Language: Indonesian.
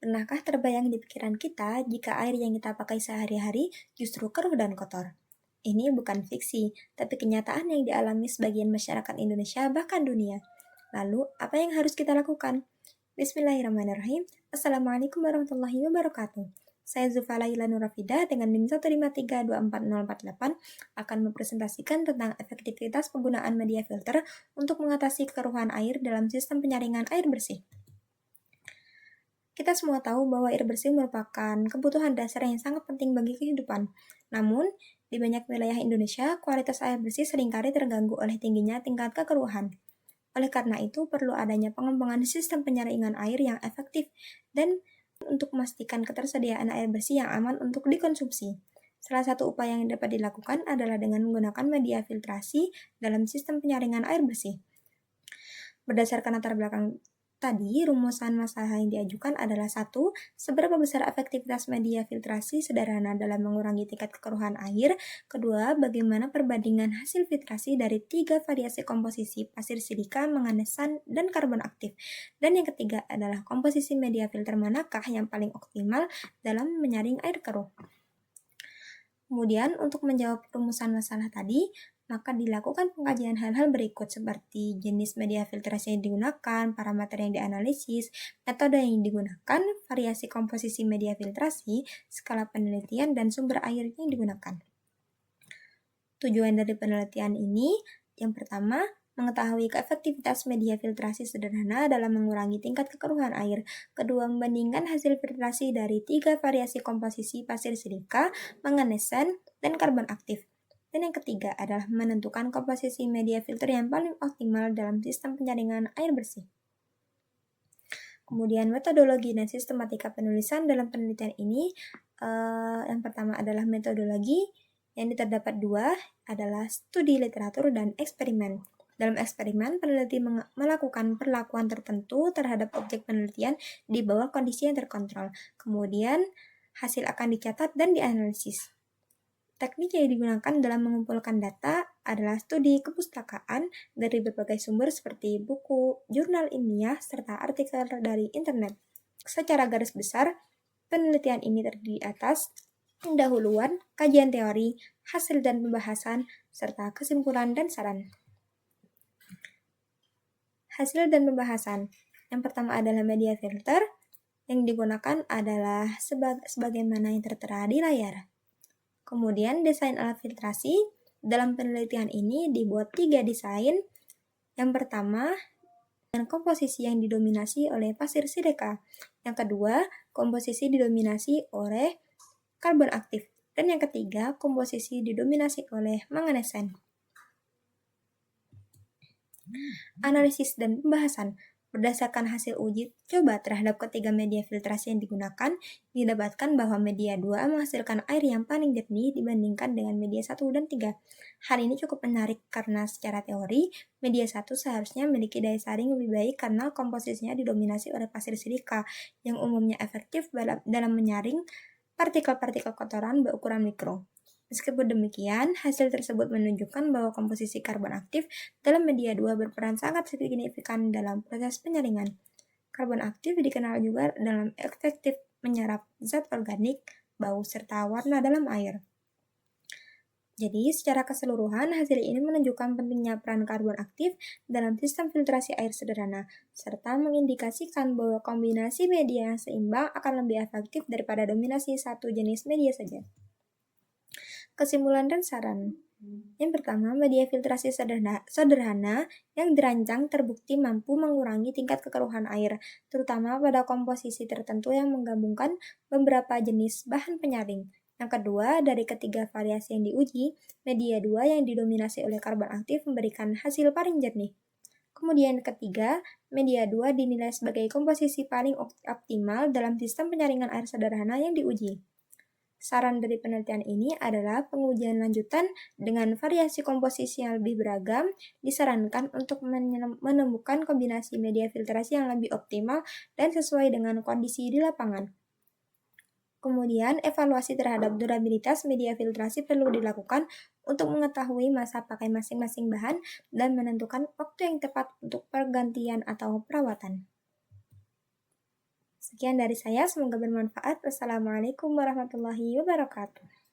Pernahkah terbayang di pikiran kita jika air yang kita pakai sehari-hari justru keruh dan kotor? Ini bukan fiksi, tapi kenyataan yang dialami sebagian masyarakat Indonesia bahkan dunia. Lalu, apa yang harus kita lakukan? Bismillahirrahmanirrahim. Assalamualaikum warahmatullahi wabarakatuh. Saya Zulfa Laila Nurafidah dengan NIM 1532448 akan mempresentasikan tentang efektivitas penggunaan media filter untuk mengatasi kekeruhan air dalam sistem penyaringan air bersih. Kita semua tahu bahwa air bersih merupakan kebutuhan dasar yang sangat penting bagi kehidupan. Namun, di banyak wilayah Indonesia, kualitas air bersih seringkali terganggu oleh tingginya tingkat kekeruhan. Oleh karena itu, perlu adanya pengembangan sistem penyaringan air yang efektif dan untuk memastikan ketersediaan air bersih yang aman untuk dikonsumsi. Salah satu upaya yang dapat dilakukan adalah dengan menggunakan media filtrasi dalam sistem penyaringan air bersih. Berdasarkan latar belakang tadi, rumusan masalah yang diajukan adalah 1. Seberapa besar efektivitas media filtrasi sederhana dalam mengurangi tingkat kekeruhan air? Kedua, bagaimana perbandingan hasil filtrasi dari 3 variasi komposisi pasir silika, manganesan, dan karbon aktif? Dan yang ketiga adalah komposisi media filter manakah yang paling optimal dalam menyaring air keruh? Kemudian, untuk menjawab rumusan masalah tadi, maka dilakukan pengkajian hal-hal berikut seperti jenis media filtrasi yang digunakan, parameter yang dianalisis, metode yang digunakan, variasi komposisi media filtrasi, skala penelitian, dan sumber air yang digunakan. Tujuan dari penelitian ini, yang pertama, mengetahui keefektivitas media filtrasi sederhana dalam mengurangi tingkat kekeruhan air. Kedua, membandingkan hasil filtrasi dari 3 variasi komposisi pasir silika, manganesan, dan karbon aktif. Dan yang ketiga adalah menentukan komposisi media filter yang paling optimal dalam sistem penyaringan air bersih. Kemudian metodologi dan sistematika penulisan dalam penelitian ini, yang pertama adalah metodologi, yang terdapat 2 adalah studi literatur dan eksperimen. Dalam eksperimen, peneliti melakukan perlakuan tertentu terhadap objek penelitian di bawah kondisi yang terkontrol. Kemudian, hasil akan dicatat dan dianalisis. Teknik yang digunakan dalam mengumpulkan data adalah studi kepustakaan dari berbagai sumber seperti buku, jurnal ilmiah, serta artikel dari internet. Secara garis besar, penelitian ini terdiri atas pendahuluan, kajian teori, hasil dan pembahasan, serta kesimpulan dan saran. Hasil dan pembahasan. Yang pertama adalah media filter, yang digunakan adalah sebagaimana yang tertera di layar. Kemudian desain alat filtrasi. Dalam penelitian ini dibuat 3 desain. Yang pertama, dengan komposisi yang didominasi oleh pasir silika. Yang kedua, komposisi didominasi oleh karbon aktif. Dan yang ketiga, komposisi didominasi oleh manganesan. Analisis dan pembahasan. Berdasarkan hasil uji coba terhadap ketiga media filtrasi yang digunakan, didapatkan bahwa media 2 menghasilkan air yang paling jernih dibandingkan dengan media 1 dan 3. Hal ini cukup menarik karena secara teori, media 1 seharusnya memiliki daya saring lebih baik karena komposisinya didominasi oleh pasir silika yang umumnya efektif dalam menyaring partikel-partikel kotoran berukuran mikro. Meskipun demikian, hasil tersebut menunjukkan bahwa komposisi karbon aktif dalam media 2 berperan sangat signifikan dalam proses penyaringan. Karbon aktif dikenal juga dalam efektif menyerap zat organik, bau, serta warna dalam air. Jadi, secara keseluruhan, hasil ini menunjukkan pentingnya peran karbon aktif dalam sistem filtrasi air sederhana, serta mengindikasikan bahwa kombinasi media yang seimbang akan lebih efektif daripada dominasi satu jenis media saja. Kesimpulan dan saran. Yang pertama, media filtrasi sederhana yang dirancang terbukti mampu mengurangi tingkat kekeruhan air, terutama pada komposisi tertentu yang menggabungkan beberapa jenis bahan penyaring. Yang kedua, dari ketiga variasi yang diuji, media 2 yang didominasi oleh karbon aktif memberikan hasil paling jernih. Kemudian ketiga, media 2 dinilai sebagai komposisi paling optimal dalam sistem penyaringan air sederhana yang diuji. Saran dari penelitian ini adalah pengujian lanjutan dengan variasi komposisi yang lebih beragam, disarankan untuk menemukan kombinasi media filtrasi yang lebih optimal dan sesuai dengan kondisi di lapangan. Kemudian, evaluasi terhadap durabilitas media filtrasi perlu dilakukan untuk mengetahui masa pakai masing-masing bahan dan menentukan waktu yang tepat untuk pergantian atau perawatan. Sekian dari saya, semoga bermanfaat. Wassalamualaikum warahmatullahi wabarakatuh.